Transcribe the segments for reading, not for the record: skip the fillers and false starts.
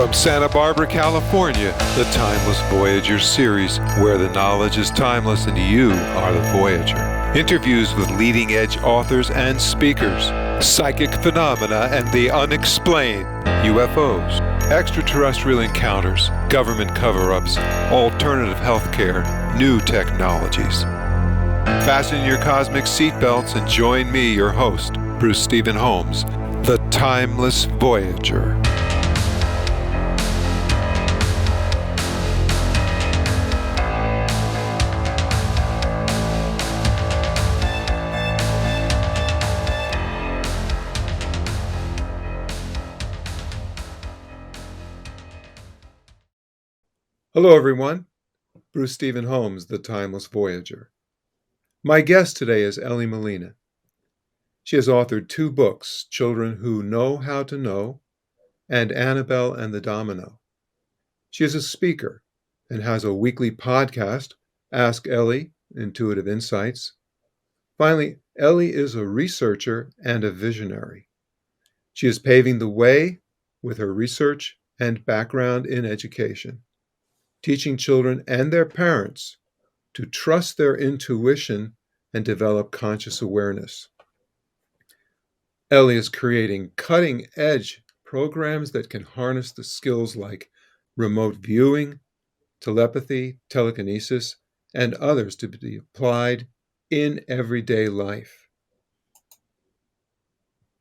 From Santa Barbara, California, the Timeless Voyager series, where the knowledge is timeless and you are the Voyager. Interviews with leading-edge authors and speakers, psychic phenomena and the unexplained, UFOs, extraterrestrial encounters, government cover-ups, alternative healthcare, new technologies. Fasten your cosmic seatbelts and join me, your host, Bruce Stephen Holmes, the Timeless Voyager. Hello, everyone. Bruce Stephen Holmes, the Timeless Voyager. My guest today is Elly Molina. She has authored 2 books, Children Who Know How to Know and Annabelle and the Domino. She is a speaker and has a weekly podcast, Ask Elly, Intuitive Insights. Finally, Elly is a researcher and a visionary. She is paving the way with her research and background in education, teaching children and their parents to trust their intuition and develop conscious awareness. Elly is creating cutting-edge programs that can harness the skills like remote viewing, telepathy, telekinesis, and others to be applied in everyday life.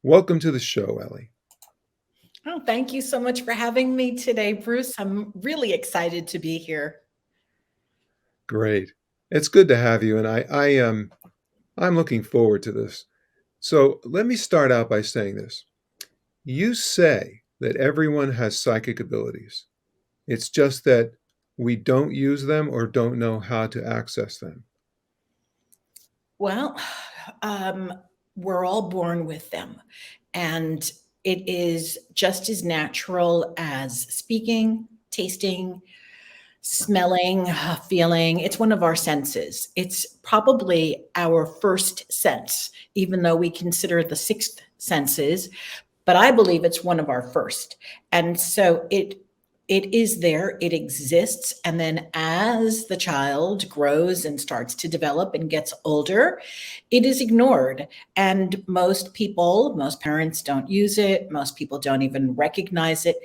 Welcome to the show, Elly. Oh, thank you so much for having me today, Bruce. I'm really excited to be here. Great. It's good to have you, and I'm looking forward to this. So let me start out by saying this. You say that everyone has psychic abilities. It's just that we don't use them or don't know how to access them. Well, we're all born with them, and it is just as natural as speaking, tasting, smelling, feeling. It's one of our senses. It's probably our first sense, even though we consider the 6th senses, but I believe it's one of our first. And so it is there, it exists. And then as the child grows and starts to develop and gets older, it is ignored. And most parents don't use it. Most people don't even recognize it.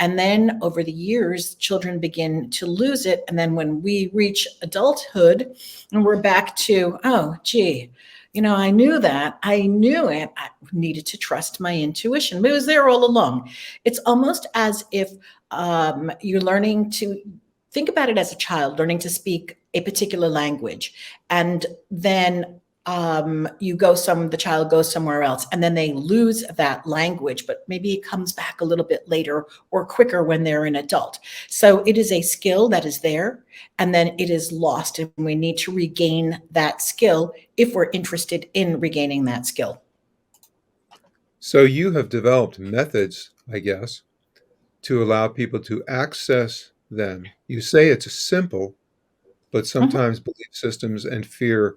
And then over the years, children begin to lose it. And then when we reach adulthood and we're back to, oh, gee, I knew that. I knew it. I needed to trust my intuition, but it was there all along. It's almost as if you're learning to think about it as a child, learning to speak a particular language. And then the child goes somewhere else, and then they lose that language, but maybe it comes back a little bit later or quicker when they're an adult. So it is a skill that is there, and then it is lost, and we need to regain that skill if we're interested in regaining that skill. So you have developed methods, I guess, to allow people to access them. You say it's simple, but sometimes belief systems and fear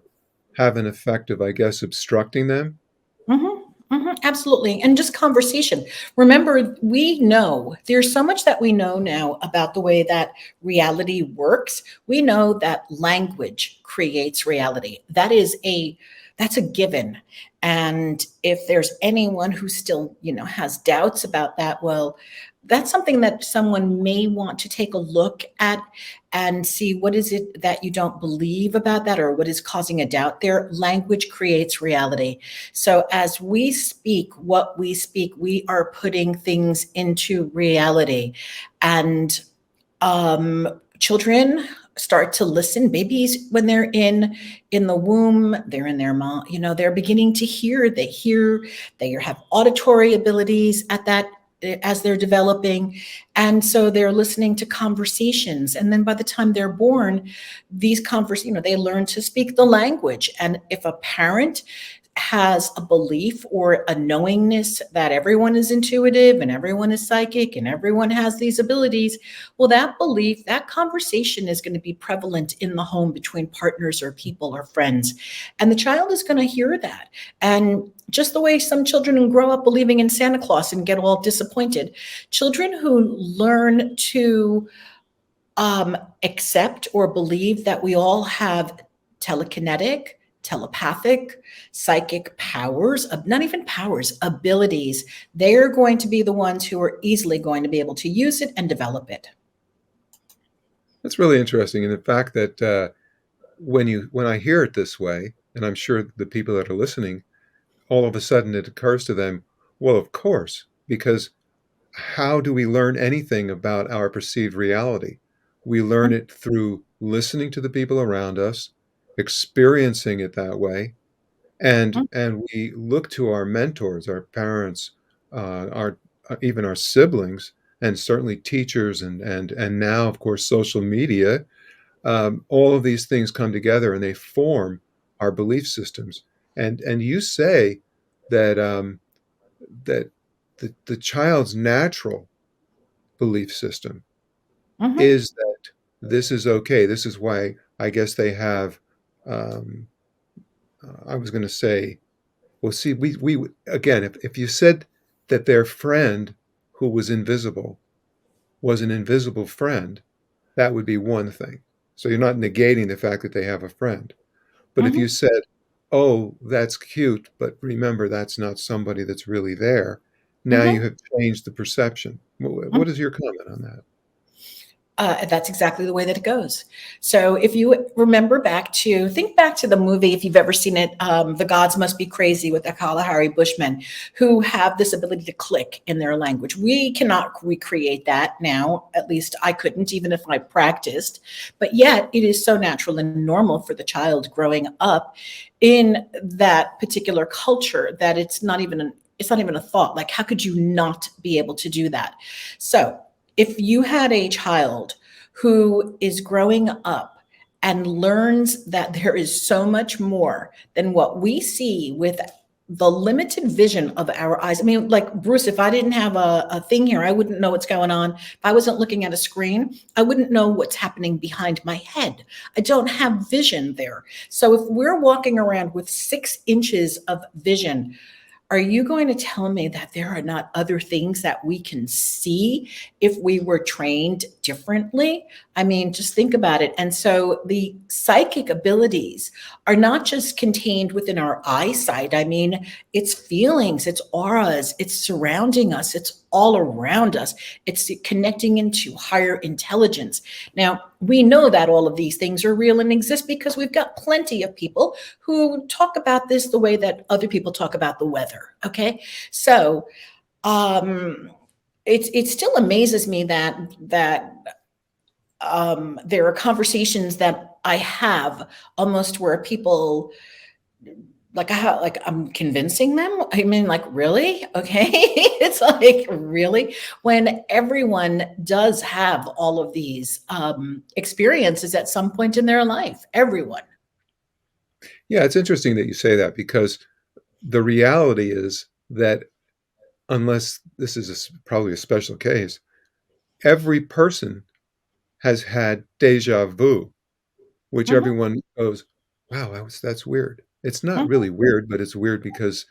have an effect of, I guess, obstructing them. Absolutely. And just conversation. Remember, we know there's so much that we know now about the way that reality works. We know that language creates reality. That's a given. And if there's anyone who still, has doubts about that, well, that's something that someone may want to take a look at and see what is it that you don't believe about that or what is causing a doubt there. Language creates reality. So as we speak what we speak, we are putting things into reality. And children start to listen. Babies, when they're in the womb, they're in their mom, they're beginning to hear. They have auditory abilities as they're developing. And so they're listening to conversations. And then by the time they're born, these they learn to speak the language. And if a parent has a belief or a knowingness that everyone is intuitive and everyone is psychic and everyone has these abilities, well, that belief, that conversation is going to be prevalent in the home between partners or people or friends. And the child is going to hear that. And just the way some children grow up believing in Santa Claus and get all disappointed, children who learn to accept or believe that we all have telekinetic, telepathic, psychic powers, not even powers, abilities, they're going to be the ones who are easily going to be able to use it and develop it. That's really interesting. And the fact that when I hear it this way, and I'm sure the people that are listening, all of a sudden it occurs to them, well, of course, because how do we learn anything about our perceived reality? We learn it through listening to the people around us, experiencing it that way, and we look to our mentors, our parents, our even our siblings, and certainly teachers, and now, of course, social media. All of these things come together and they form our belief systems. And you say that that the child's natural belief system Mm-hmm. is that this is okay. This is why I guess they have. Um, I was going to say, well, see, we again, if you said that their friend who was invisible was an invisible friend, that would be one thing. So you're not negating the fact that they have a friend. But if you Mm-hmm. said, oh, that's cute, but remember that's not somebody that's really there, now you Mm-hmm. have changed the perception. What is your comment on that? That's exactly the way that it goes. So if you remember think back to the movie, if you've ever seen it, The Gods Must Be Crazy with the Kalahari Bushmen, who have this ability to click in their language. We cannot recreate that now. At least I couldn't, even if I practiced. But yet it is so natural and normal for the child growing up in that particular culture that it's not even a thought. Like, how could you not be able to do that? So if you had a child who is growing up and learns that there is so much more than what we see with the limited vision of our eyes. I mean, like Bruce, if I didn't have a thing here, I wouldn't know what's going on. If I wasn't looking at a screen, I wouldn't know what's happening behind my head. I don't have vision there. So if we're walking around with 6 inches of vision, are you going to tell me that there are not other things that we can see if we were trained differently? I mean, just think about it. And so the psychic abilities are not just contained within our eyesight. I mean, it's feelings, it's auras, it's surrounding us, it's all around us, it's connecting into higher intelligence. Now, we know that all of these things are real and exist because we've got plenty of people who talk about this the way that other people talk about the weather. Okay. So um it still amazes me that there are conversations that I have almost where people like I'm convincing them. I mean, like, really? Okay. It's like, really? When everyone does have all of these experiences at some point in their life, everyone. Yeah, it's interesting that you say that because the reality is that unless this is probably a special case, every person has had deja vu, which Mhm, everyone goes, wow, that's weird. It's not mhm, really weird, but it's weird because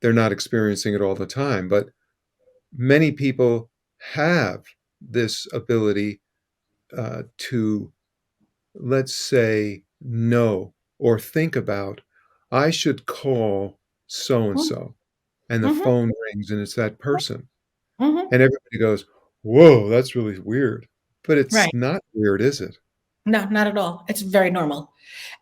they're not experiencing it all the time. But many people have this ability to, let's say, know or think about, I should call so and mhm, so. And the mhm, phone rings and it's that person. mhm. And everybody goes, whoa, that's really weird. But it's Right. not weird, is it? No, not at all. It's very normal.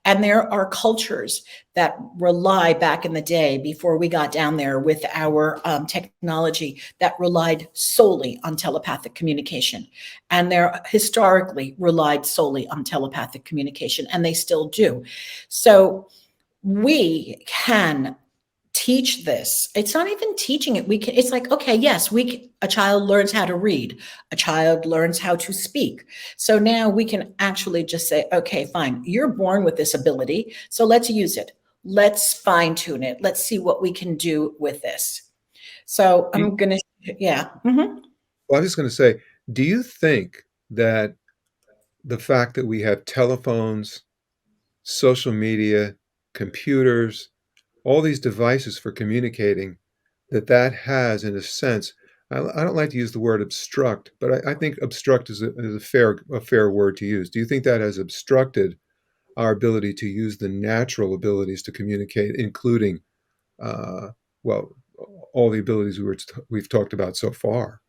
And there are cultures that rely back in the day before we got down there with our technology that relied solely on telepathic communication. And they're historically relied solely on telepathic communication, and they still do. So we can teach this. It's not even teaching it. It's like, okay, yes, a child learns how to read, a child learns how to speak. So now we can actually just say, okay, fine, you're born with this ability, so let's use it. let's fine tune it. Let's see what we can do with this. So Do you, I'm gonna, yeah. Mhm. well, I was just going to say, do you think that the fact that we have telephones, social media, computers, all these devices for communicating, that has, in a sense, I don't like to use the word obstruct, but I think obstruct is a fair word to use. Do you think that has obstructed our ability to use the natural abilities to communicate, including, uh, well, all the abilities we've talked about so far?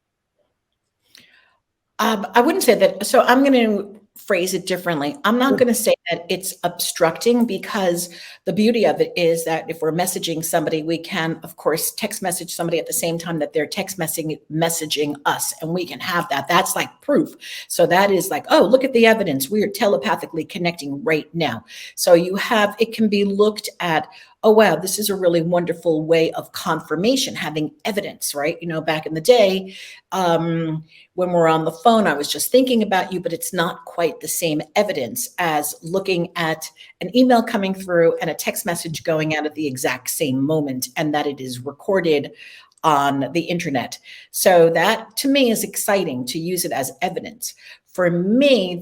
I wouldn't say that. So I'm going to phrase it differently. I'm not Sure. going to say that it's obstructing, because the beauty of it is that if we're messaging somebody, we can, of course, text message somebody at the same time that they're messaging us, and we can have that. That's like proof. So that is like, oh, look at the evidence. We are telepathically connecting right now. So it can be looked at. Oh, wow, this is a really wonderful way of confirmation, having evidence, right? Back in the day, when we're on the phone, I was just thinking about you, but it's not quite the same evidence as looking at an email coming through and a text message going out at the exact same moment, and that it is recorded on the internet. So that to me is exciting, to use it as evidence. For me,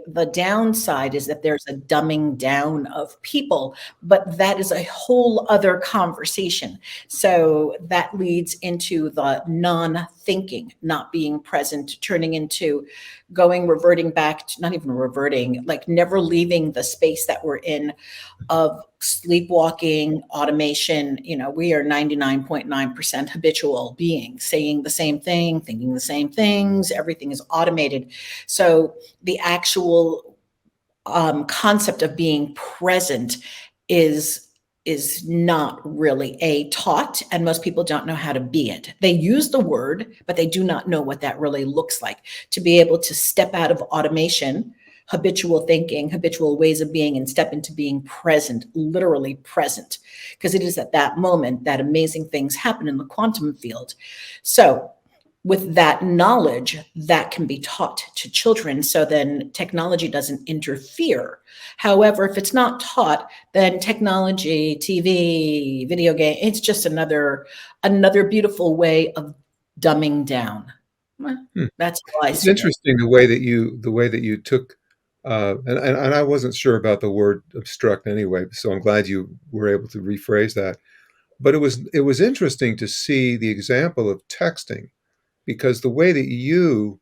the downside is that there's a dumbing down of people, but that is a whole other conversation. So that leads into the non-thinking, not being present, turning into reverting back to, not even reverting, like never leaving the space that we're in, of sleepwalking, automation. We are 99.9% habitual beings, saying the same thing, thinking the same things. Everything is automated. So the actual concept of being present is not really taught, and most people don't know how to be it. They use the word, but they do not know what that really looks like. To be able to step out of automation, habitual thinking, habitual ways of being, and step into being present, literally present, because it is at that moment that amazing things happen in the quantum field. So with that knowledge, that can be taught to children, so then technology doesn't interfere. However, if it's not taught, then technology, TV, video game, it's just another beautiful way of dumbing down. Well, Hmm. that's how I It's see it. interesting the way that you took, and I wasn't sure about the word obstruct anyway, so I'm glad you were able to rephrase that. But it was interesting to see the example of texting, because the way that you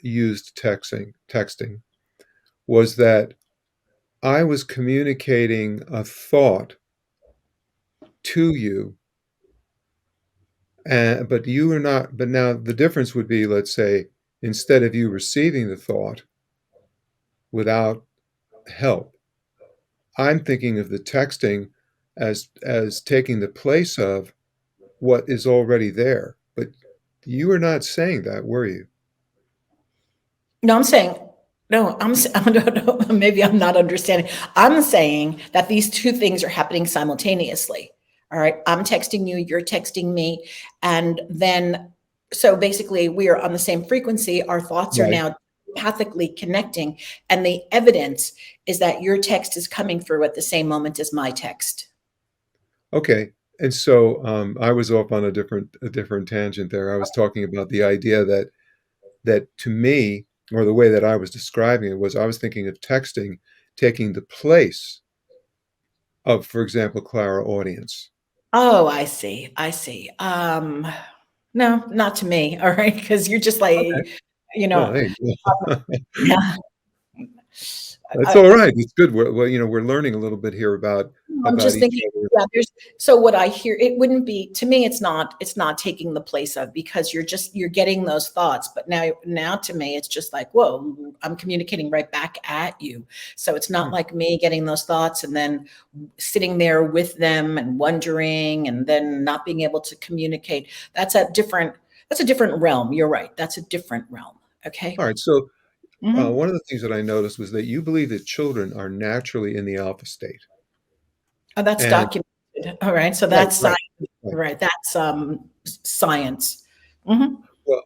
used texting was that I was communicating a thought to you, and but you were not. But now the difference would be, let's say, instead of you receiving the thought without help, I'm thinking of the texting as taking the place of what is already there. But you were not saying that, were you? No, I'm saying, no, I don't know, maybe I'm not understanding. I'm saying that these two things are happening simultaneously. All right. I'm texting you, you're texting me. And then, so basically, we are on the same frequency. Our thoughts are Right. now pathically connecting. And the evidence is that your text is coming through at the same moment as my text. Okay. And so I was off on a different tangent there. I was talking about the idea that to me, or the way that I was describing it, was I was thinking of texting taking the place of, for example, Clara audience. Oh, I see. I see. No, not to me. All right. Because you're just Okay. like, you Well, know, hey, yeah. that's I, all right. It's good. We're learning a little bit here about I'm just each thinking, other. yeah, so what I hear, it wouldn't be, to me, it's not taking the place of, because you're getting those thoughts. But now to me, it's just like, whoa, I'm communicating right back at you. So it's not Hmm. like me getting those thoughts and then sitting there with them and wondering and then not being able to communicate. That's a different realm. You're right. That's a different realm. Okay. All right. So Hmm. one of the things that I noticed was that you believe that children are naturally in the alpha state. Oh, that's And documented. All right. So right, that's right, science. right. Right. That's science. Hmm. Well,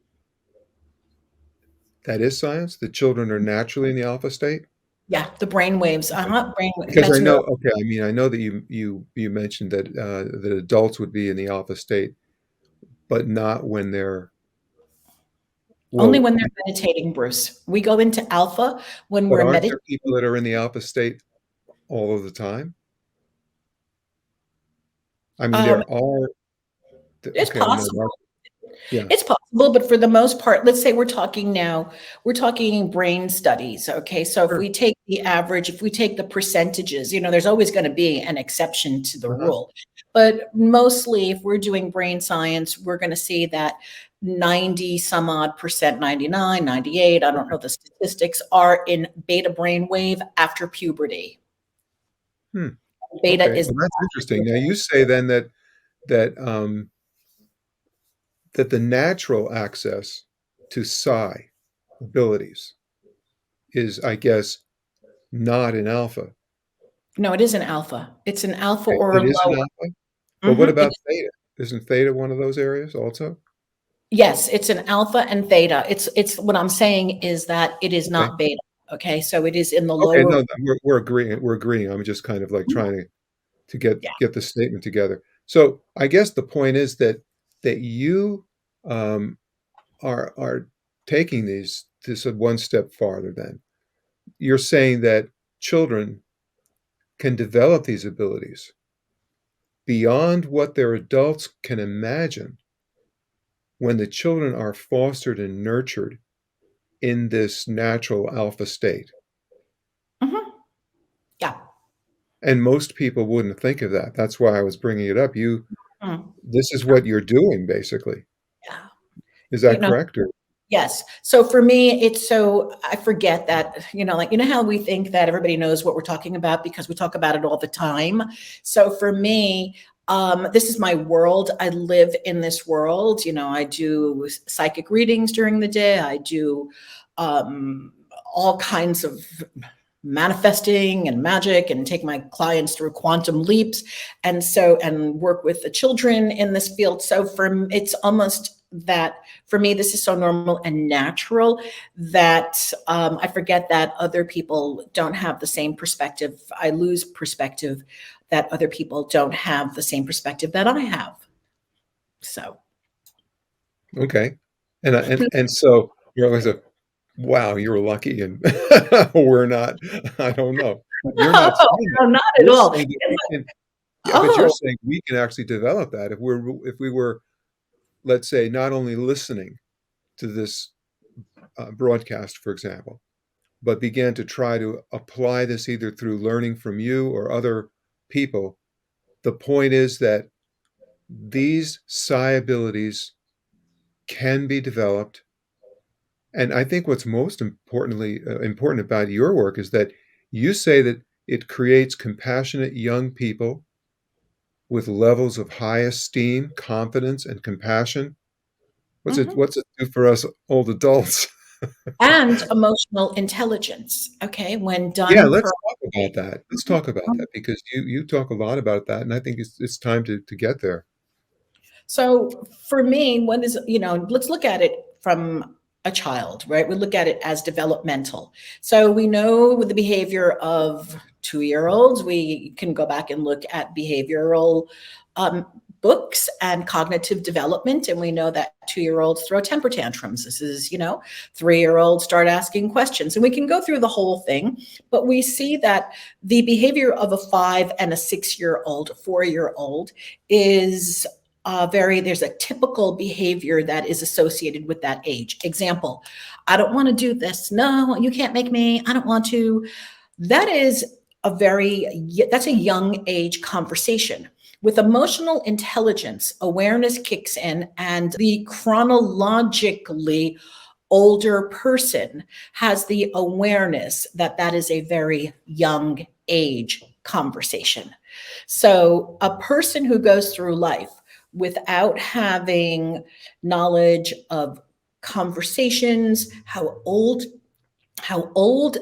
that is science. The children are naturally in the alpha state. Yeah, the brain waves. Okay. Brain. Because I That's know, neuro. okay, I mean, I know that you mentioned that that adults would be in the alpha state, but not when they're, Only well, when they're meditating, Bruce. We go into alpha when but we're aren't there people meditating. that are in the alpha state all of the time? I mean, Um, there are, it's okay, I know, possible. yeah, It's possible, but for the most part, let's say we're talking brain studies. Okay. So if sure, we take the average, if we take the percentages, there's always going to be an exception to the uh-huh, rule. But mostly, if we're doing brain science, we're going to see that 90 some odd percent, 99, 98, I don't know the statistics, are in beta brainwave after puberty. hmm, Beta okay, is well, that's interesting. Now you say then that that the natural access to psi abilities is, I guess, not in alpha. no, it is an alpha. It's an alpha Okay, or it is an lower. alpha? But what Mhm. about theta? Isn't theta one of those areas also? Yes, it's an alpha and theta. It's what I'm saying is that it is Okay. not beta. Okay, so it is in the Okay, lower. no, we're agreeing. We're agreeing. I'm just kind of like trying to Yeah. get the statement together. So I guess the point is that you um, are taking this one step farther. Then you're saying that children can develop these abilities beyond what their adults can imagine when the children are fostered and nurtured in this natural alpha state. Mhm. Yeah. And most people wouldn't think of that. That's why I was bringing it up. Mm. This is what you're doing, basically. Yeah. Is You that know, correct? Or yes. So for me, it's so I forget that, like, how we think that everybody knows what we're talking about because we talk about it all the time. So for me, this is my world. I live in this world. I do psychic readings during the day. I do um, all kinds of manifesting and magic and take my clients through quantum leaps and work with the children in this field. So it's almost that for me, this is so normal and natural that I forget that other people don't have the same perspective. I lose perspective that other people don't have the same perspective that I have. So, okay. And so you're always a wow, you're lucky and we're not. I don't know. You're not no, saying that. no, not at You're all. saying that we can, yeah, but you're Oh, saying we can actually develop that if we were, let's say, not only listening to this broadcast, for example, but began to try to apply this either through learning from you or other people. The point is that these psi abilities can be developed. And I think what's most important about your work is that you say that it creates compassionate young people with levels of high esteem, confidence, and compassion. mhm. What's it do for us old adults? And emotional intelligence. Okay, when Yeah, done let's correctly. talk about that. Let's talk about that because you talk a lot about that, and I think it's time to get there. So for me, let's look at it from a child, right? We look at it as developmental. So we know with the behavior of 2-year-olds, we can go back and look at behavioral um, books and cognitive development. And we know that 2-year-olds throw temper tantrums. This is, 3-year-olds start asking questions. And we can go through the whole thing, but we see that the behavior of a 5 and a 6-year-old, 4-year-old is there's a typical behavior that is associated with that age. Example, I don't want to do this. No, you can't make me. I don't want to. That is that's a young age conversation. With emotional intelligence, awareness kicks in, and the chronologically older person has the awareness that that is a very young age conversation. So, a person who goes through life without having knowledge of conversations, how old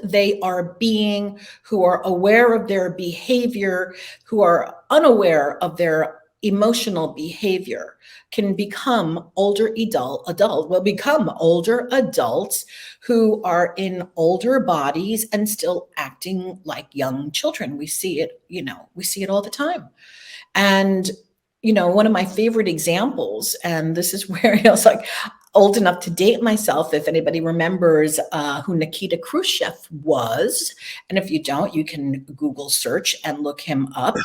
they are being, who are aware of their behavior, who are unaware of their emotional behavior can become become older adults who are in older bodies and still acting like young children. We see it, we see it all the time. And, one of my favorite examples, and this is where I was like old enough to date myself, if anybody remembers who Nikita Khrushchev was. And if you don't, you can Google search and look him up.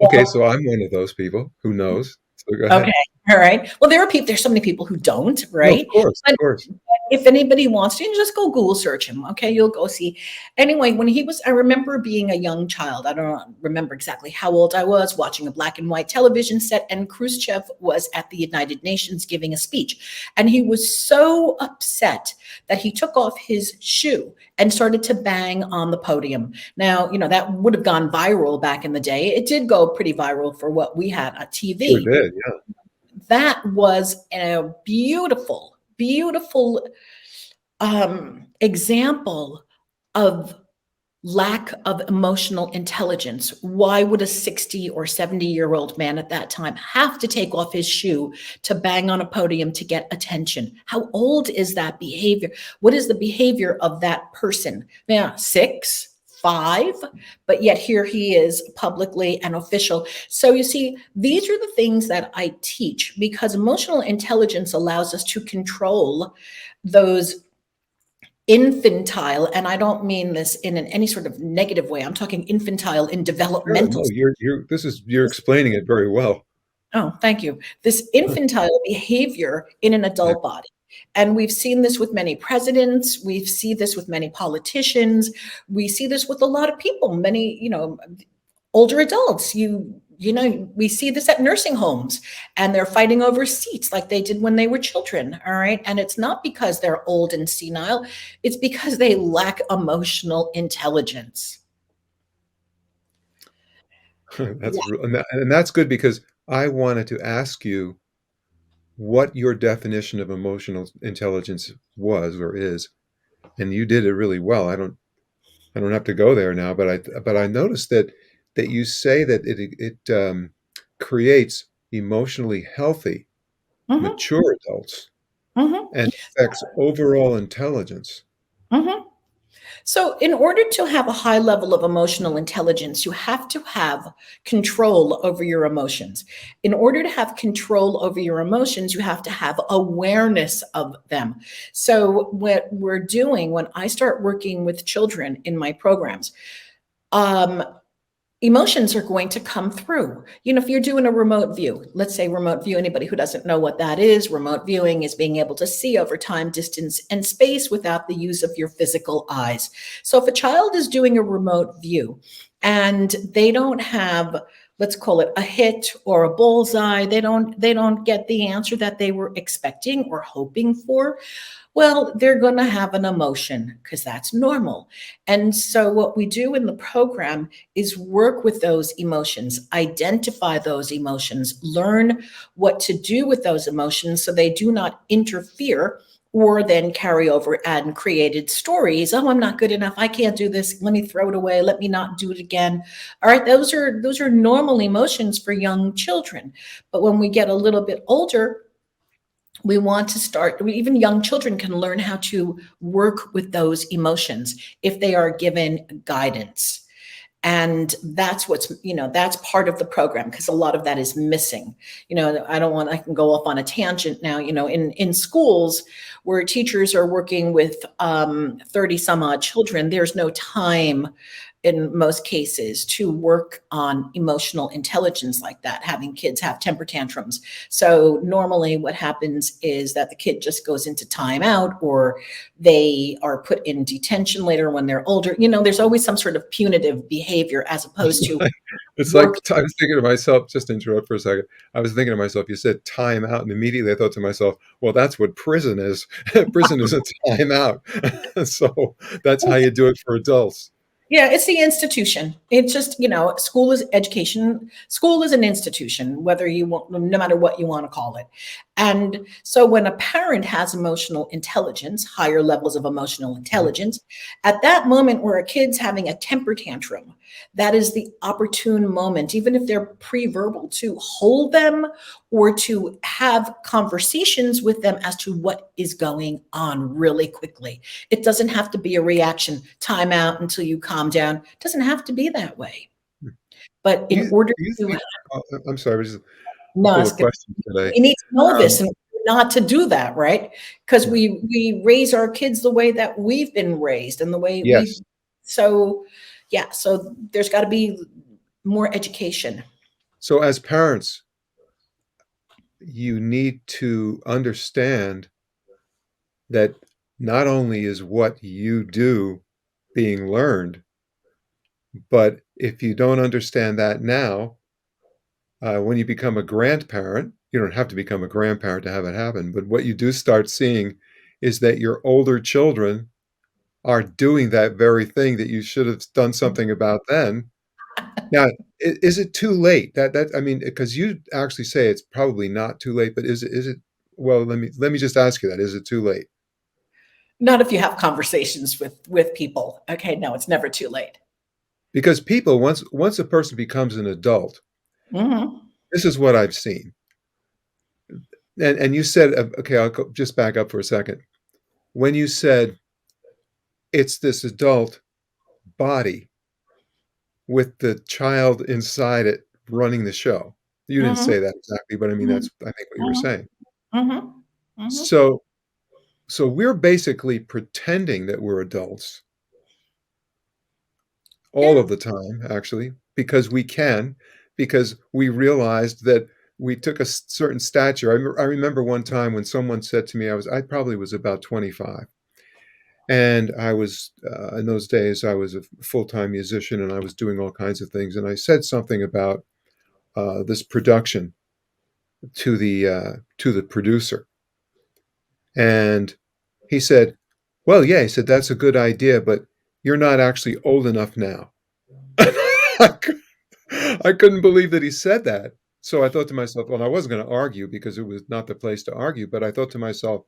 Okay, Well, so I'm one of those people who knows. So go okay. ahead. All right. Well, there's so many people who don't, No, of right? course, But of course. if anybody wants to, you just go Google search him. Okay. You'll go see. Anyway, I remember being a young child. I don't remember exactly how old I was, watching a black and white television set, and Khrushchev was at the United Nations giving a speech. And he was so upset that he took off his shoe and started to bang on the podium. Now, that would have gone viral back in the day. It did go pretty viral for what we had on Sure TV. did, yeah. That was a beautiful, beautiful example of lack of emotional intelligence. Why would a 60 or 70-year-old man at that time have to take off his shoe to bang on a podium to get attention? How old is that behavior? What is the behavior of that person? Yeah, 6, 5, but yet here he is publicly an official. So you see, these are the things that I teach because emotional intelligence allows us to control those infantile, and I don't mean this in any sort of negative way. I'm talking infantile in Sure, developmental. no, you're explaining it very well. Oh, thank you. This infantile behavior in an Yeah. adult body. And we've seen this with many presidents. We see this with many politicians. We see this with a lot of people, many, older adults. We see this at nursing homes and they're fighting over seats like they did when they were children. All right. And it's not because they're old and senile, it's because they lack emotional intelligence. That's and that's good because I wanted to ask you what your definition of emotional intelligence was or is, and you did it really well. I don't have to go there now, but I noticed that you say that it creates emotionally healthy, Hmm. mature adults Hmm. and affects overall intelligence. Hmm. So, in order to have a high level of emotional intelligence, you have to have control over your emotions. In order to have control over your emotions, you have to have awareness of them. So, what we're doing when I start working with children in my programs, um, emotions are going to come through. If you're doing a remote view, let's say remote view, anybody who doesn't know what that is, remote viewing is being able to see over time, distance, and space without the use of your physical eyes. So if a child is doing a remote view and they don't have, let's call it a hit or a bullseye, they don't get the answer that they were expecting or hoping for, well, they're going to have an emotion because that's normal. And so, what we do in the program is work with those emotions, identify those emotions, learn what to do with those emotions so they do not interfere or then carry over and created stories. Oh, I'm not good enough. I can't do this. Let me throw it away. Let me not do it again. All right, those are normal emotions for young children. But when we get a little bit older, we want to start, even young children can learn how to work with those emotions if they are given guidance. And that's part of the program because a lot of that is missing. I can go off on a tangent now. In schools where teachers are working with 30 some odd children, there's no time in most cases to work on emotional intelligence like that, having kids have temper tantrums. So normally what happens is that the kid just goes into timeout or they are put in detention later when they're older. There's always some sort of punitive behavior as opposed to It's like work. I was thinking to myself, just to interrupt for a second. I was thinking to myself, you said time out, and immediately I thought to myself, well, that's what prison is. Prison is a time out. So that's how you do it for adults. Yeah, it's the institution. It's just, school is education. School is an institution, whether you want, no matter what you want to call it. And so when a parent has emotional intelligence, higher levels of emotional Mhm. intelligence, at that moment where a kid's having a temper tantrum, that is the opportune moment, even if they're pre-verbal, to hold them or to have conversations with them as to what is going on really quickly. It doesn't have to be a reaction, time out until you calm down. It doesn't have to be that way. But Do in you order do you to think I'm sorry, we're just no, full it's of good. questions today. We need to know this Um, and not to do that, right? Because yeah. we raise our kids the way that we've been raised and the way we Yes. so yeah, so there's got to be more education. So as parents, you need to understand that not only is what you do being learned, but if you don't understand that now, when you become a grandparent, you don't have to become a grandparent to have it happen, but what you do start seeing is that your older children are doing that very thing that you should have done something about then. Now, is it too late? That I mean, because you actually say it's probably not too late, but is it? Well, let me just ask you that. Is it too late? Not if you have conversations with people. Okay, no, it's never too late. Because people, once a person becomes an adult, Hmm. this is what I've seen. And you said, okay, just back up for a second. When you said it's this adult body with the child inside it running the show. You didn't Hmm. say that exactly, but I mean Hmm. that's I think what you were Hmm. saying. Hmm. Hmm. So so we're basically pretending that we're adults all Yeah. of the time, actually, because we can, because we realized that we took a certain stature. I remember one time when someone said to me, I probably was about 25, and I was in those days I was a full-time musician and I was doing all kinds of things, and I said something about this production to the producer, and he said, "Well, yeah," he said, "that's a good idea, but you're not actually old enough now." I couldn't believe that he said that. So I thought to myself, well, I wasn't going to argue because it was not the place to argue, but I thought to myself,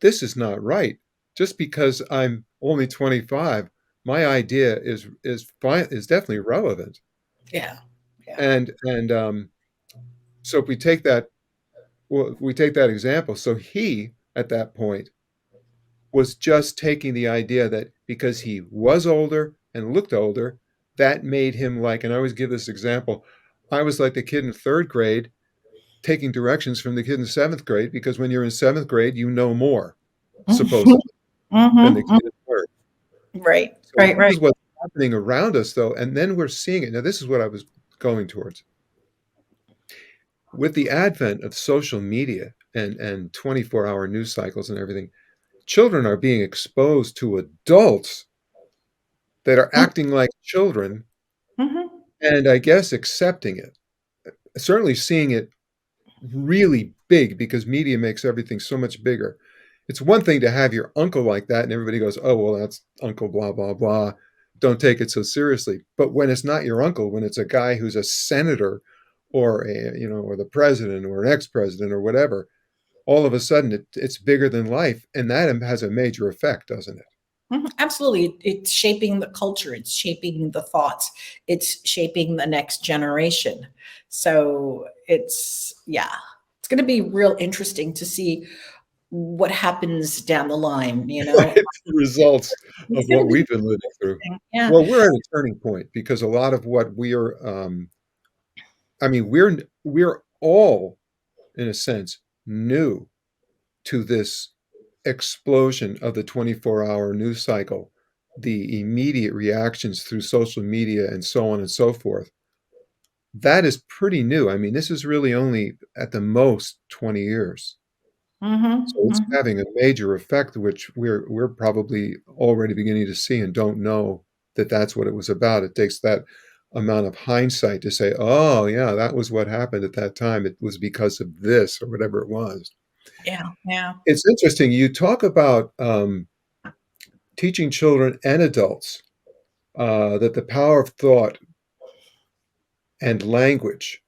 this is not right. Just because I'm only 25, my idea is fine, is definitely relevant. Yeah. Yeah. And so if we take that, well, we take that example. So he at that point was just taking the idea that because he was older and looked older, that made him like, and I always give this example, I was like the kid in third grade taking directions from the kid in seventh grade because when you're in seventh grade, you know more, Hmm. supposedly, than the Hmm. kid in third. Right. So Right. this Right. is what's happening around us, though, and then we're seeing it. Now, this is what I was going towards. With the advent of social media and 24-hour news cycles and everything, children are being exposed to adults that are acting like children Hmm. and I guess accepting it. Certainly seeing it really big because media makes everything so much bigger. It's one thing to have your uncle like that and everybody goes, "Oh, well, that's uncle blah blah blah. Don't take it so seriously." But when it's not your uncle, when it's a guy who's a senator or or the president or an ex-president or whatever, all of a sudden it's bigger than life and that has a major effect, doesn't it? Mhm, absolutely. It's shaping the culture, it's shaping the thoughts, it's shaping the next generation. So yeah, it's going to be real interesting to see what happens down the line, you know? Right, the results of It's going to what be we've been living through. interesting. Yeah. Well, we're at a turning point because a lot of what I mean, we're all, in a sense, new to this explosion of the 24-hour news cycle, the immediate reactions through social media and so on and so forth. That is pretty new. I mean, this is really only at the most 20 years. So Mhm, it's mhm. having a major effect, which we're probably already beginning to see and don't know that that's what it was about. It takes that amount of hindsight to say, "Oh, yeah, that was what happened at that time. It was because of this," or whatever it was. Yeah, yeah. It's interesting. You talk about teaching children and adults that the power of thought and language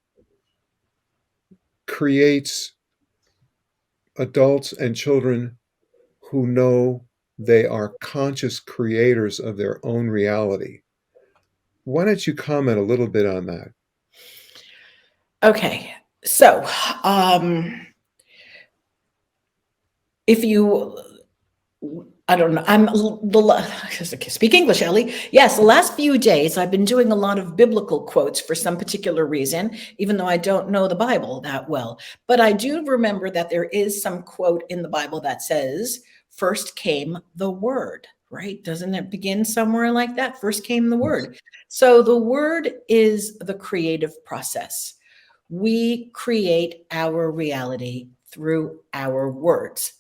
creates adults and children who know they are conscious creators of their own reality. Why don't you comment a little bit on that? Okay. So, um, if you I don't know. Speak English, Ellie. Yes, the last few days I've been doing a lot of biblical quotes for some particular reason, even though I don't know the Bible that well. But I do remember that there is some quote in the Bible that says, "First came the Word." Right? Doesn't it begin somewhere like that? First came the Yes. Word. So the Word is the creative process. We create our reality through our words.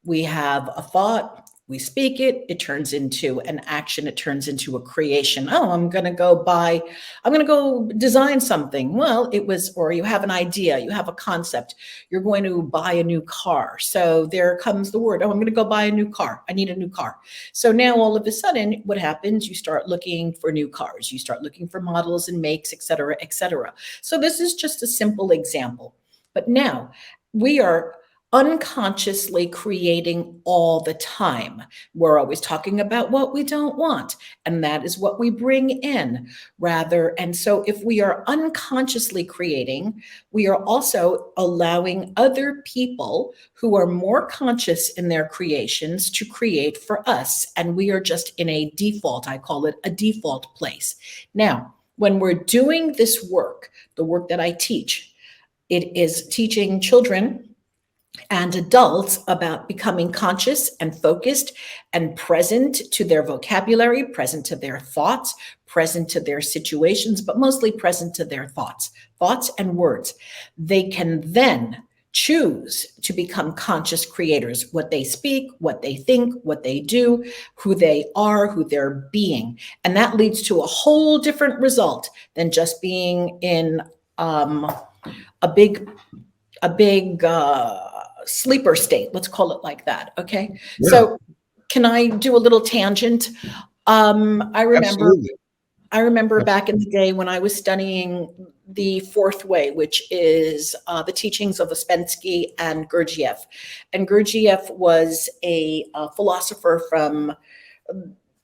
We have a thought, we speak it, it turns into an action, it turns into a creation. Oh, I'm going to go design something. Well, or you have an idea, you have a concept, you're going to buy a new car. So there comes the word, oh, I'm going to go buy a new car. I need a new car. So now all of a sudden, what happens? You start looking for new cars, you start looking for models and makes, et cetera, et cetera. So this is just a simple example. But now we are unconsciously creating all the time. We're always talking about what we don't want, and that is what we bring in rather. And so if we are unconsciously creating, we are also allowing other people who are more conscious in their creations to create for us. And we are just in a default, I call it a default place. Now, when we're doing this work, the work that I teach, it is teaching children and adults about becoming conscious and focused and present to their vocabulary, present to their thoughts, present to their situations, but mostly present to their thoughts and words. They can then choose to become conscious creators, what they speak, what they think, what they do, who they are, who they're being. And that leads to a whole different result than just being in a big sleeper state. Let's call it like that. Okay. Yeah, So can I do a little tangent? Um, I remember, absolutely. I remember Abs- back in the day when I was studying the fourth way, which is the teachings of Ouspensky and Gurdjieff. And Gurdjieff was a philosopher from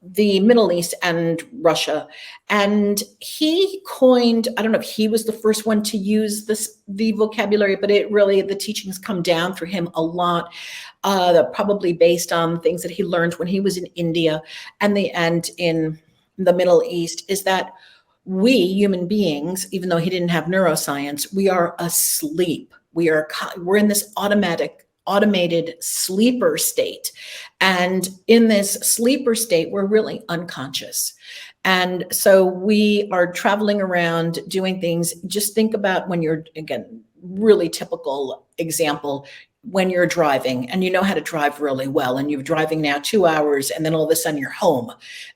the Middle East and Russia. And he coined, I don't know if he was the first one to use the vocabulary, but the teachings come down through him a lot, probably based on things that he learned when he was in India and in the Middle East, is that we human beings, even though he didn't have neuroscience, we are asleep. We're in this automated sleeper state. And in this sleeper state, we're really unconscious. And so we are traveling around doing things. Just think about when you're, again, really typical example, when you're driving and you know how to drive really well, and you're driving now 2 hours, and then all of a sudden you're home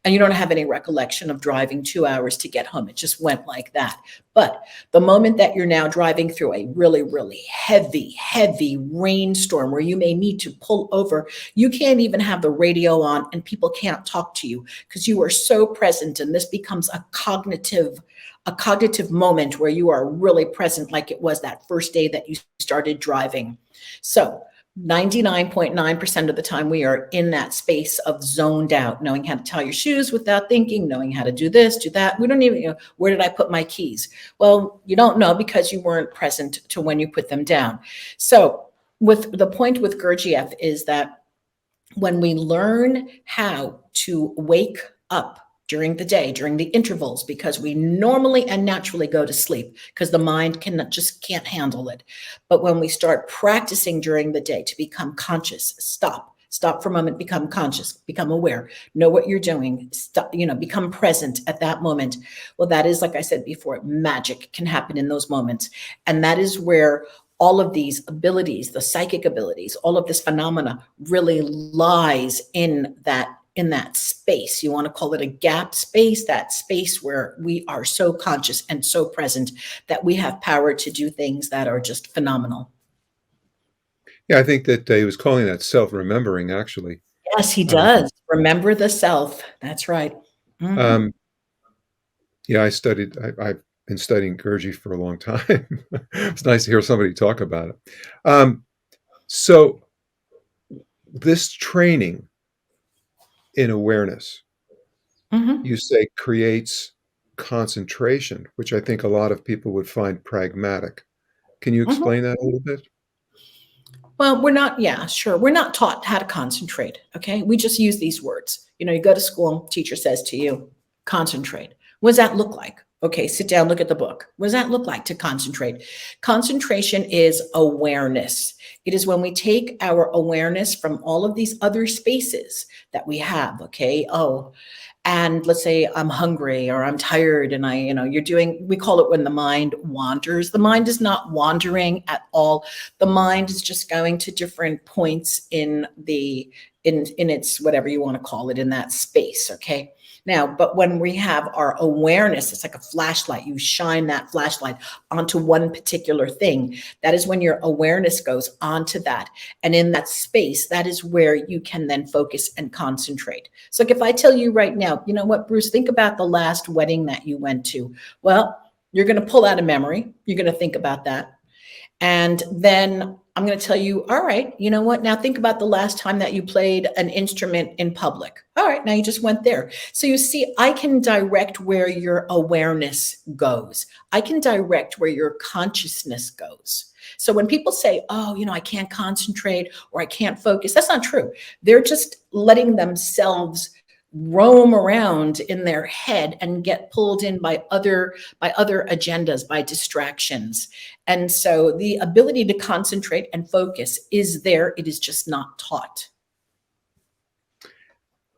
and you don't have any recollection of driving 2 hours to get home. It just went like that. But the moment that you're now driving through a really, really heavy rainstorm where you may need to pull over, you can't even have the radio on and people can't talk to you because you are so present. And this becomes a cognitive moment where you are really present, like it was that first day that you started driving. So 99.9% of the time, we are in that space of zoned out, knowing how to tie your shoes without thinking, knowing how to do this, do that. We don't even, where did I put my keys? Well, you don't know because you weren't present to when you put them down. So with the point with Gurdjieff is that when we learn how to wake up during the day, during the intervals, because we normally and naturally go to sleep because the mind can't handle it. But when we start practicing during the day to become conscious, stop for a moment, become conscious, become aware, know what you're doing, stop, become present at that moment. Well, that is, like I said before, magic can happen in those moments. And that is where all of these abilities, the psychic abilities, all of this phenomena really lies in that space. You want to call it a gap space, that space where we are so conscious and so present that we have power to do things that are just phenomenal. Yeah, I think that he was calling that self-remembering, actually. Yes, he Um, does. Remember the self. That's right. um, Mhm. Yeah, I've been studying Gurdjieff for a long time. It's nice to hear somebody talk about it. So this training in awareness, Hmm. you say, creates concentration, which I think a lot of people would find pragmatic. Can you Hmm. explain that a little bit? Well, we're not, yeah, sure. We're not taught how to concentrate. Okay. We just use these words. You go to school, teacher says to you, concentrate. What does that look like? Okay, sit down, look at the book. What does that look like to concentrate? Concentration is awareness. It is when we take our awareness from all of these other spaces that we have. Okay. Oh, and let's say I'm hungry or I'm tired and we call it when the mind wanders. The mind is not wandering at all. The mind is just going to different points in its whatever you want to call it in that space. Okay. Now, but when we have our awareness, it's like a flashlight. You shine that flashlight onto one particular thing. That is when your awareness goes onto that. And in that space, that is where you can then focus and concentrate. So like if I tell you right now, you know what, Bruce, think about the last wedding that you went to. Well, you're going to pull out a memory. You're going to think about that. And then I'm going to tell you, all right, you know what? Now think about the last time that you played an instrument in public. All right, now you just went there. So you see, I can direct where your awareness goes. I can direct where your consciousness goes. So when people say, oh, I can't concentrate or I can't focus, that's not true. They're just letting themselves roam around in their head and get pulled in by other agendas, by distractions. And so the ability to concentrate and focus is there. It is just not taught.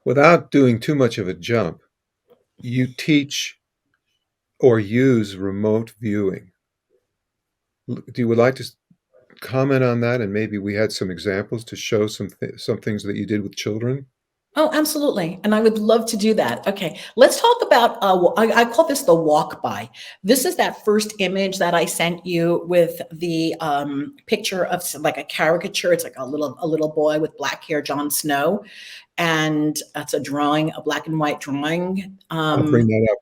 Without doing too much of a jump, you teach or use remote viewing. Do you would like to comment on that? And maybe we had some examples to show some things that you did with children. Oh, absolutely. And I would love to do that. Okay. Let's talk about, I call this the walk by. This is that first image that I sent you with the picture of like a caricature. It's like a little boy with black hair, Jon Snow. And that's a drawing, a black and white drawing. I'll bring that up.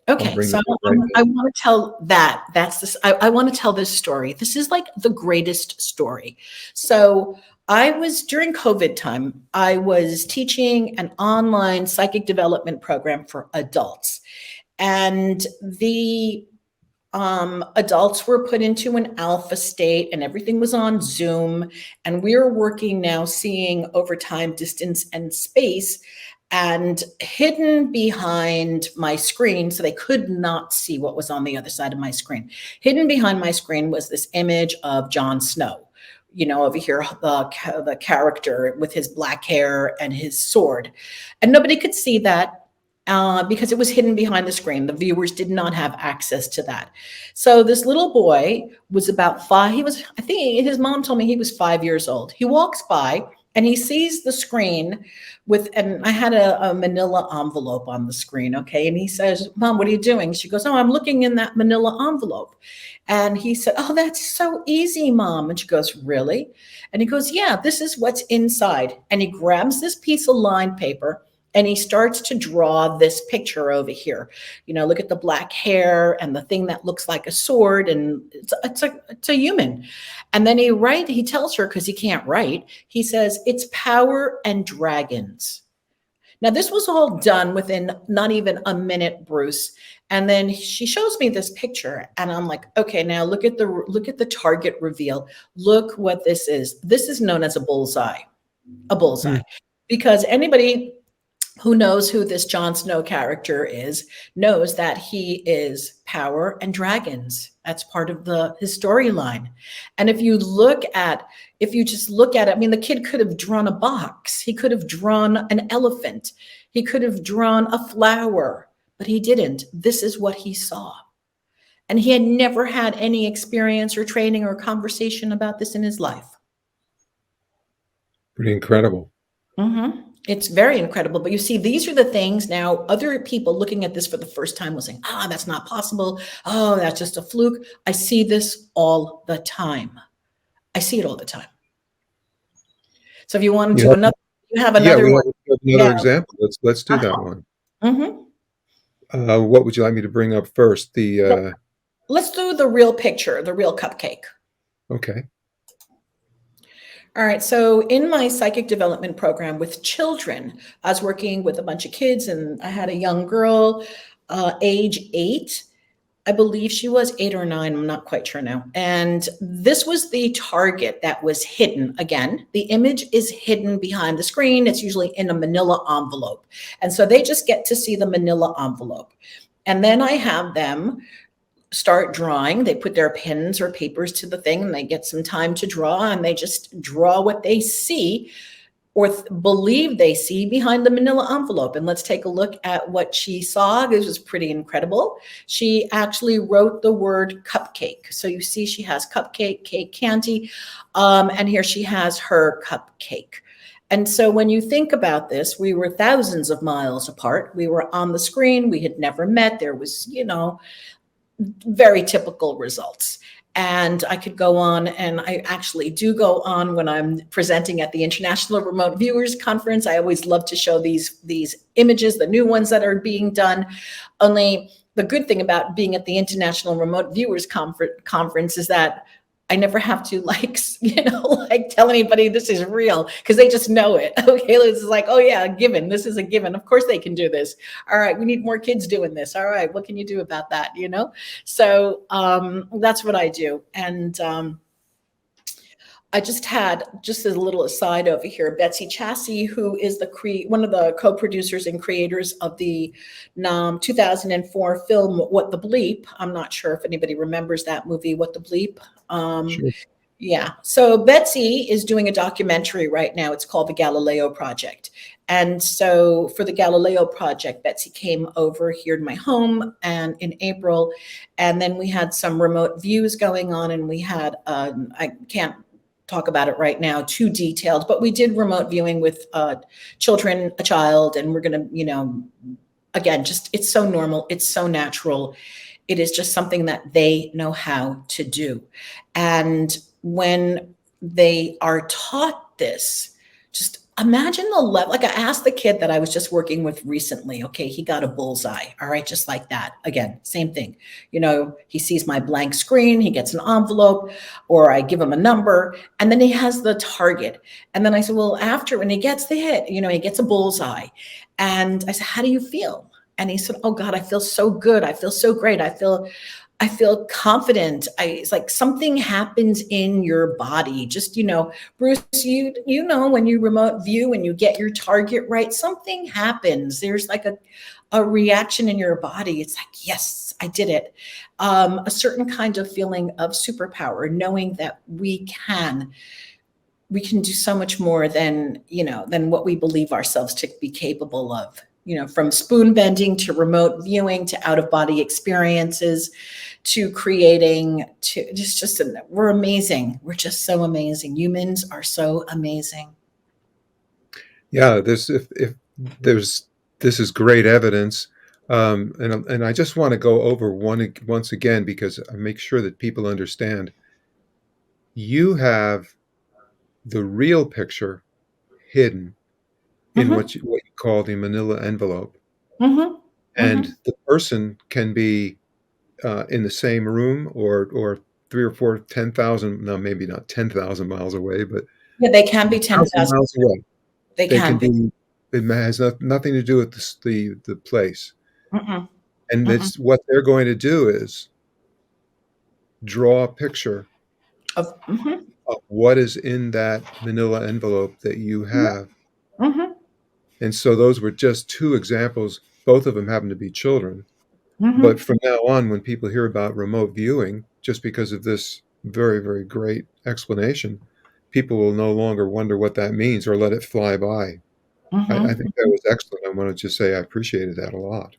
I'll Okay, bring so that up right I now. want to tell that. That's this. I want to tell this story. This is like the greatest story. So I was during COVID time. I was teaching an online psychic development program for adults, and the adults were put into an alpha state, and everything was on Zoom. And we are working now, seeing over time, distance, and space and hidden behind my screen, so they could not see what was on the other side of my screen. Hidden behind my screen was this image of Jon Snow. Over here, the character with his black hair and his sword. And nobody could see that because it was hidden behind the screen. The viewers did not have access to that. So this little boy was about 5. I think his mom told me he was 5 years old. He walks by and he sees the screen and I had a manila envelope on the screen. Okay. And he says, Mom, what are you doing? She goes, Oh, I'm looking in that manila envelope. And he said, Oh, that's so easy, Mom. And she goes, Really? And he goes, Yeah, this is what's inside. And he grabs this piece of lined paper and he starts to draw this picture over here. Look at the black hair and the thing that looks like a sword, and it's a human. And then he tells her, because he can't write, he says, it's power and dragons. Now, this was all done within not even a minute, Bruce. And then she shows me this picture, and I'm like, okay, now look at the target reveal. Look what this is. This is known as a bullseye. A bullseye. Hmm. Because anybody who knows who this Jon Snow character is knows that he is power and dragons. That's part of his storyline. And if you just look at it, I mean, the kid could have drawn a box. He could have drawn an elephant. He could have drawn a flower, but he didn't. This is what he saw. And he had never had any experience or training or conversation about this in his life. Pretty incredible. It's very incredible. But you see, these are the things now other people looking at this for the first time will say, that's not possible. Oh, that's just a fluke. I see this all the time. I see it all the time. So if you want to You you have Yeah, another one. we have Yeah. another example. Let's do Uh-huh. that one. Hmm. What would you like me to bring up first? Let's do the real picture, the real cupcake. Okay, All right. So, in my psychic development program with children, I was working with a bunch of kids, and I had a young girl, age 8. I believe she was 8 or 9. I'm not quite sure now. And this was the target that was hidden. Again, the image is hidden behind the screen. It's usually in a manila envelope. And so they just get to see the manila envelope. And then I have them start drawing. They put their pens or papers to the thing and they get some time to draw, and they just draw what they see or believe they see behind the manila envelope. And let's take a look at what she saw. This was pretty incredible. She actually wrote the word cupcake. So you see she has cupcake, cake, candy, and here she has her cupcake. And so when you think about this, we were thousands of miles apart. We were on the screen. We had never met. There was, very typical results. And I could go on, and I actually do go on when I'm presenting at the International Remote Viewers Conference. I always love to show these images, the new ones that are being done. Only the good thing about being at the International Remote Viewers Conference is that I never have to tell anybody this is real, because they just know it. Okay, it's like, oh yeah, a given. This is a given. Of course they can do this. All right, we need more kids doing this. All right, what can you do about that? So that's what I do. And I just had, just as a little aside over here, Betsy Chassie, who is one of the co-producers and creators of the 2004 film What the Bleep. I'm not sure if anybody remembers that movie, What the Bleep. sure. Yeah. So Betsy is doing a documentary right now. It's called The Galileo Project. And so for the Galileo Project, Betsy came over here to my home and in April, and then we had some remote views going on, and we had, I can't talk about it right now too detailed, but we did remote viewing with a child, and we're going to, again, just, it's so normal. It's so natural. It is just something that they know how to do. And when they are taught this, just imagine the level. Like I asked the kid that I was just working with recently, okay, he got a bullseye. All right, just like that. Again, same thing. He sees my blank screen, he gets an envelope, or I give him a number, and then he has the target. And then I said, well, after when he gets the hit, he gets a bullseye. And I said, how do you feel? And he said, oh God, I feel so good. I feel so great. I feel confident. It's like something happens in your body. Just, Bruce, when you remote view and you get your target right, something happens. There's like a reaction in your body. It's like, yes, I did it. A certain kind of feeling of superpower, knowing that we can do so much more than what we believe ourselves to be capable of. From spoon bending to remote viewing to out of body experiences to creating, to we're amazing. We're just so amazing. Humans are so amazing. Yeah, if there's this is great evidence, and I just want to go over once again, because I make sure that people understand. You have the real picture hidden in Mm-hmm, what you call the manila envelope, mm-hmm, mm-hmm. and the person can be in the same room, or three or four, 10,000, no, maybe not 10,000 miles away, but Yeah, they can be 1,000 10,000. miles away. They They can can be. be. It has nothing to do with the place, Mm-mm, and mm-mm. it's what they're going to do is draw a picture Mm-hmm, of what is in that manila envelope that you have. mm-hmm, And so those were just two examples. Both of them happen to be children. But mm-hmm. from now on, when people hear about remote viewing, just because of this very, very great explanation, people will no longer wonder what that means or let it fly by. I think that Mm-hmm. was excellent. I want to just say I appreciated that a lot.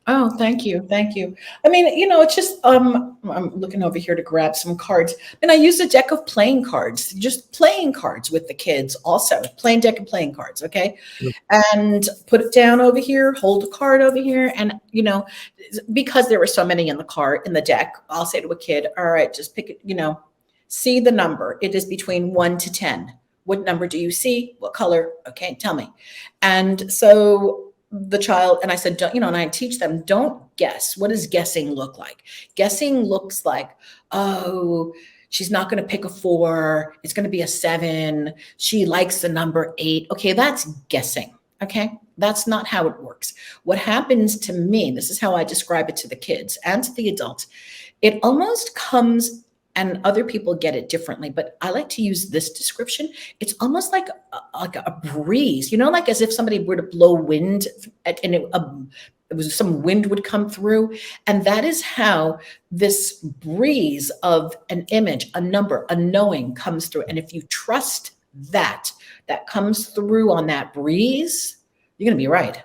Oh, thank you. Thank you. I mean, it's just I'm looking over here to grab some cards. And I use a deck of playing cards, just playing cards with the kids also. Playing deck of playing cards, okay? Sure. And put it down over here, hold a card over here. And because there were so many in the deck, I'll say to a kid, all right, just pick it, see the number. It is between 1 to 10. What number do you see? What color? Okay, tell me. And so the child, and I said, don't, and I teach them, don't guess. What does guessing look like? Guessing looks like, oh, she's not going to pick a 4. It's going to be a 7. She likes the number 8. Okay, that's guessing. Okay, that's not how it works. What happens to me, this is how I describe it to the kids and to the adults. It almost comes, and other people get it differently, but I like to use this description. It's almost like a breeze, like as if somebody were to blow wind, and it was some wind would come through. And that is how this breeze of an image, a number, a knowing comes through. And if you trust that comes through on that breeze, you're going to be right.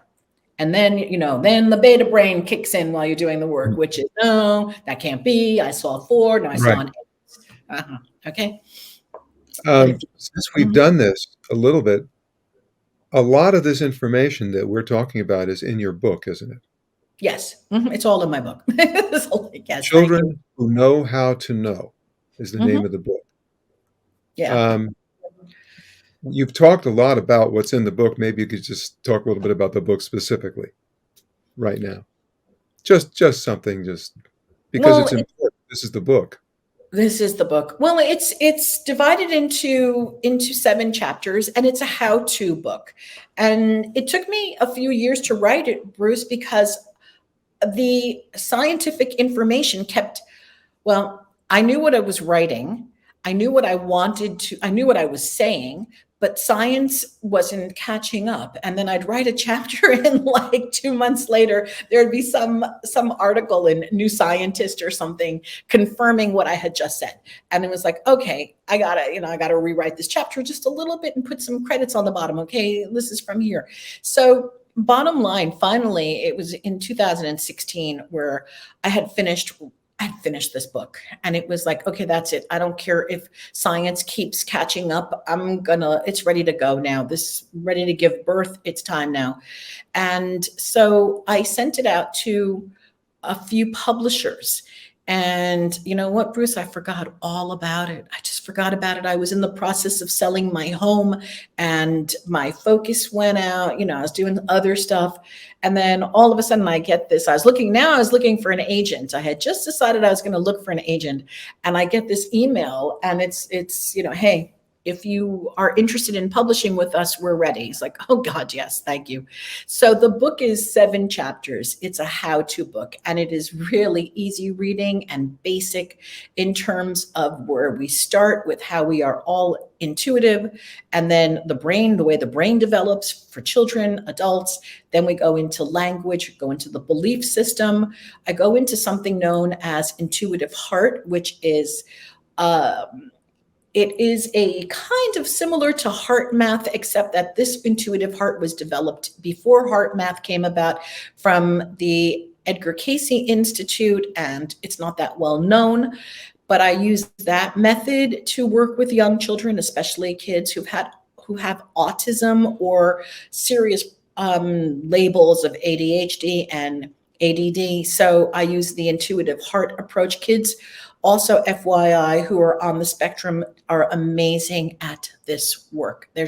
And then, then the beta brain kicks in while you're doing the work, which is, no, that can't be. I saw a 4. No, I saw an 8. Okay. Since we've done this a little bit, a lot of this information that we're talking about is in your book, isn't it? Yes. It's all in my book. Yes, Children Who Know How to Know is the name of the book. Yeah. You've talked a lot about what's in the book. Maybe you could just talk a little bit about the book specifically right now. Just something, just because it's important. This is the book. This is the book. Well, it's divided into 7 chapters, and it's a how-to book. And it took me a few years to write it, Bruce, because the scientific information I knew what I was writing. I knew what I wanted to, I knew what I was saying, but science wasn't catching up. And then I'd write a chapter, and like 2 months later, there'd be some article in New Scientist or something confirming what I had just said. And it was like, okay, I gotta rewrite this chapter just a little bit and put some credits on the bottom. Okay, this is from here. So bottom line, finally, it was in 2016 where I had finished this book, and it was like, okay, that's it. I don't care if science keeps catching up. It's ready to go now. Ready to give birth. It's time now. And so I sent it out to a few publishers. And you know what, Bruce, I forgot all about it. I just forgot about it. I was in the process of selling my home, and my focus went out. I was doing other stuff. And then all of a sudden I get this. I was looking for an agent. I had just decided I was going to look for an agent. And I get this email, and it's, hey, if you are interested in publishing with us, we're ready. He's like, oh God, yes, thank you. So the book is 7 chapters. It's a how-to book, and it is really easy reading and basic in terms of where we start with how we are all intuitive, and then the way the brain develops for children, adults. Then we go into language, go into the belief system. I go into something known as intuitive heart, which is it is a kind of similar to heart math, except that this intuitive heart was developed before heart math came about from the Edgar Cayce Institute, and it's not that well known. But I use that method to work with young children, especially kids who have autism or serious labels of ADHD and ADD. So I use the intuitive heart approach. Kids also, FYI, who are on the spectrum are amazing at this work. They're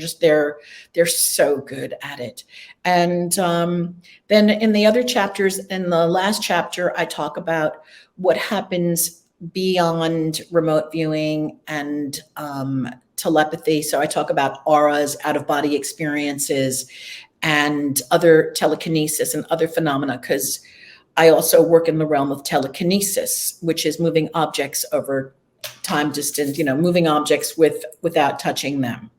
so good at it. And then in the other chapters, in the last chapter, I talk about what happens beyond remote viewing and telepathy. So I talk about auras, out-of-body experiences, and other telekinesis and other phenomena, because I also work in the realm of telekinesis, which is moving objects over time distance, moving objects without touching them,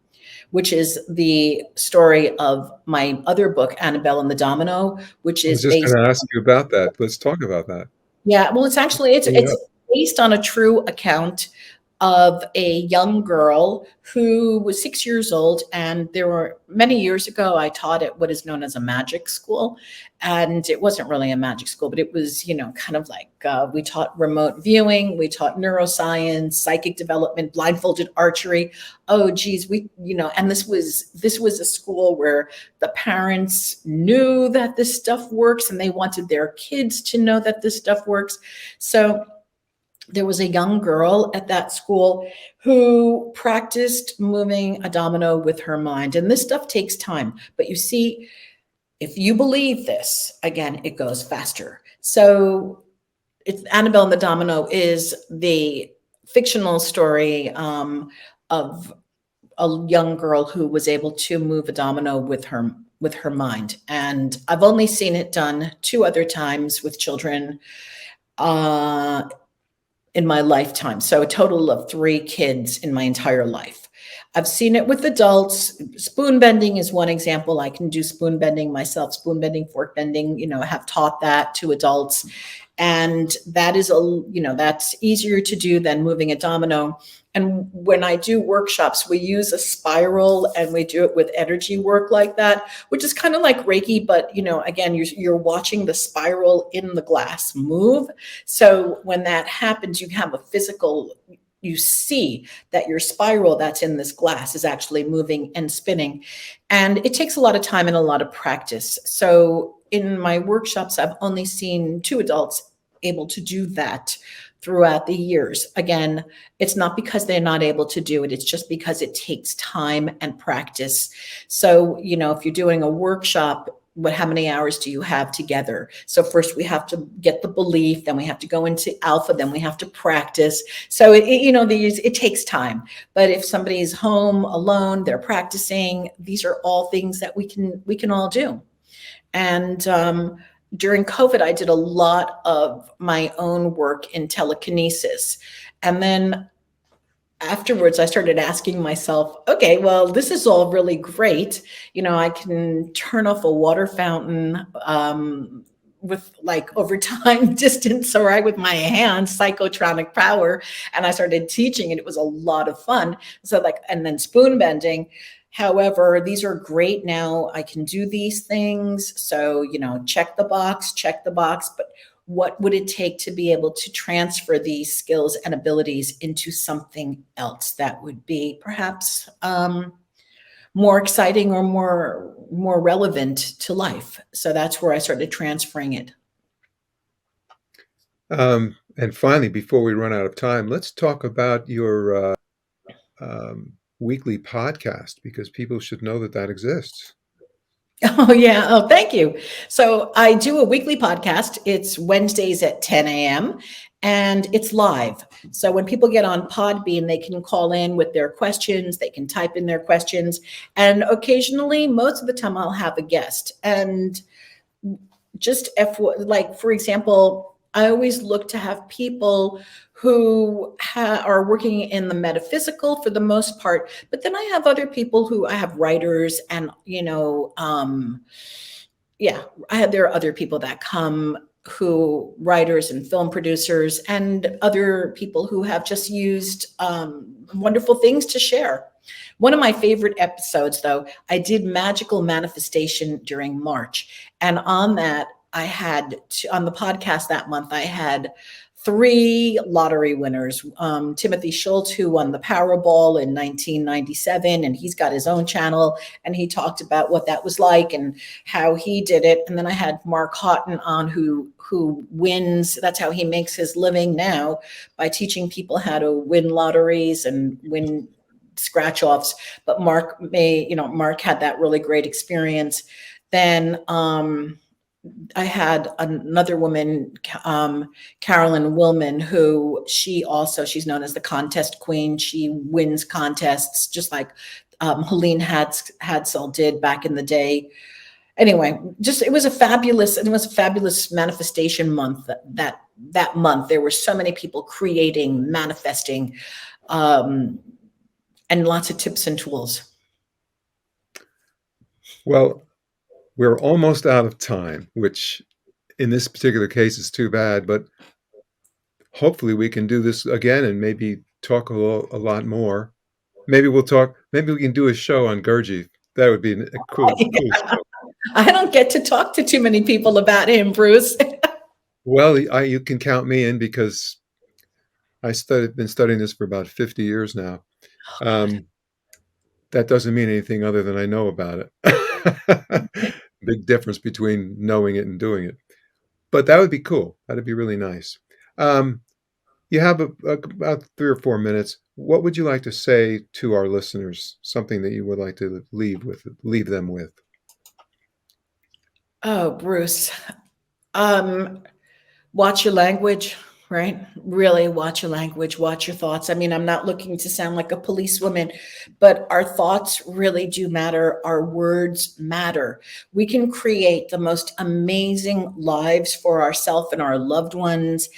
which is the story of my other book, Annabelle and the Domino, which is I was just based. going to ask you about that. Let's talk about that. Yeah, well, it's based on a true account of a young girl who was 6 years old. And there were many years ago, I taught at what is known as a magic school. And it wasn't really a magic school, but it was, kind of like we taught remote viewing, we taught neuroscience, psychic development, blindfolded archery. Oh, geez, and this was a school where the parents knew that this stuff works, and they wanted their kids to know that this stuff works. So there was a young girl at that school who practiced moving a domino with her mind. And this stuff takes time. But you see, If you believe this, again, it goes faster. So it's Annabelle and the Domino is the fictional story of a young girl who was able to move a domino with her mind. And I've only seen it done two other times with children uh, in my lifetime. So a total of three kids in my entire life. I've seen it with adults. Spoon bending is one example. I can do spoon bending myself, spoon bending, fork bending, I have taught that to adults. And that is that's easier to do than moving a domino. And when I do workshops, we use a spiral and we do it with energy work like that, which is kind of like Reiki, but again, you're watching the spiral in the glass move. So when that happens, you have a physical, you see that your spiral that's in this glass is actually moving and spinning. And it takes a lot of time and a lot of practice. So in my workshops, I've only seen two adults able to do that throughout the years. Again, it's not because they're not able to do it, it's just because it takes time and practice. So, if you're doing a workshop, how many hours do you have together? So first we have to get the belief, then we have to go into alpha, then we have to practice. So it takes time. But if somebody's home alone, they're practicing, these are all things that we can all do. And during COVID, I did a lot of my own work in telekinesis. And then afterwards, I started asking myself, okay, well, this is all really great. I can turn off a water fountain with like over time distance, or with my hands, psychotronic power. And I started teaching, and it was a lot of fun. So and then spoon bending. However, these are great now. I can do these things. So, check the box, but what would it take to be able to transfer these skills and abilities into something else that would be perhaps more exciting or more relevant to life? So that's where I started transferring it. And finally, before we run out of time, let's talk about your weekly podcast, because people should know that that exists. Oh, yeah. Oh, thank you. So I do a weekly podcast. It's Wednesdays at 10 a.m. and it's live. So when people get on Podbean, they can call in with their questions. They can type in their questions. And occasionally, most of the time, I'll have a guest. And just for example, I always look to have people who are working in the metaphysical for the most part, but then I have other people who I have writers and there are other people that come, who writers and film producers and other people who have just used wonderful things to share. One of my favorite episodes, though, I did magical manifestation during March. And on that, on the podcast that month, I had three lottery winners. Timothy Schultz, who won the Powerball in 1997, and he's got his own channel, and he talked about what that was like and how he did it. And then I had Mark Houghton on, who wins. That's how he makes his living now, by teaching people how to win lotteries and win scratch offs. But Mark had that really great experience. Then I had another woman, Carolyn Willman, who she's known as the contest queen. She wins contests just like Helene Hadsell did back in the day. Anyway, it was a fabulous manifestation month. That month, there were so many people creating, manifesting, and lots of tips and tools. Well, we're almost out of time, which in this particular case is too bad, but hopefully we can do this again and maybe talk a lot more. Maybe we can do a show on Gurdjieff. That would be a cool show. I don't get to talk to too many people about him, Bruce. Well, you can count me in, because been studying this for about 50 years now. That doesn't mean anything other than I know about it. Big difference between knowing it and doing it. But that would be cool. That'd be really nice. You have about 3 or 4 minutes. What would you like to say to our listeners? Something that you would like to leave them with? Oh, Bruce. Um, Watch your language, right? Really watch your language, watch your thoughts. I mean, I'm not looking to sound like a policewoman, but our thoughts really do matter. Our words matter. We can create the most amazing lives for ourselves and our loved ones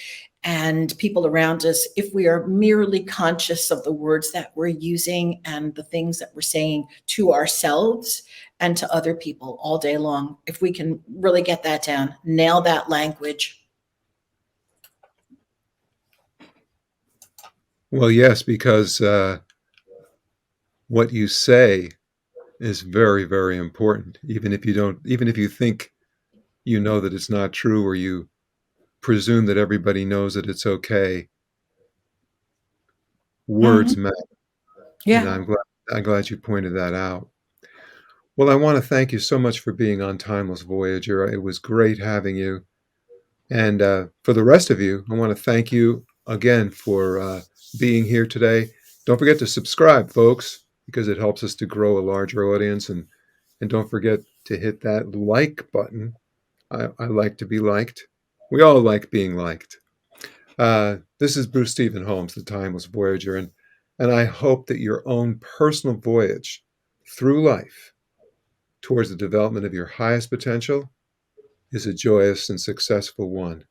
and people around us if we are merely conscious of the words that we're using and the things that we're saying to ourselves and to other people all day long. If we can really get that down, nail that language. Well, yes, because what you say is very, very important. Even if you think you know that it's not true or you presume that everybody knows that it's okay, Mhm. words matter. And Yeah. I'm glad you pointed that out. Well, I want to thank you so much for being on Timeless Voyager. It was great having you. And for the rest of you, I want to thank you again for being here today. Don't forget to subscribe, folks, because it helps us to grow a larger audience. And don't forget to hit that like button. I like to be liked. We all like being liked. This is Bruce Stephen Holmes, the Timeless Voyager, and I hope that your own personal voyage through life towards the development of your highest potential is a joyous and successful one.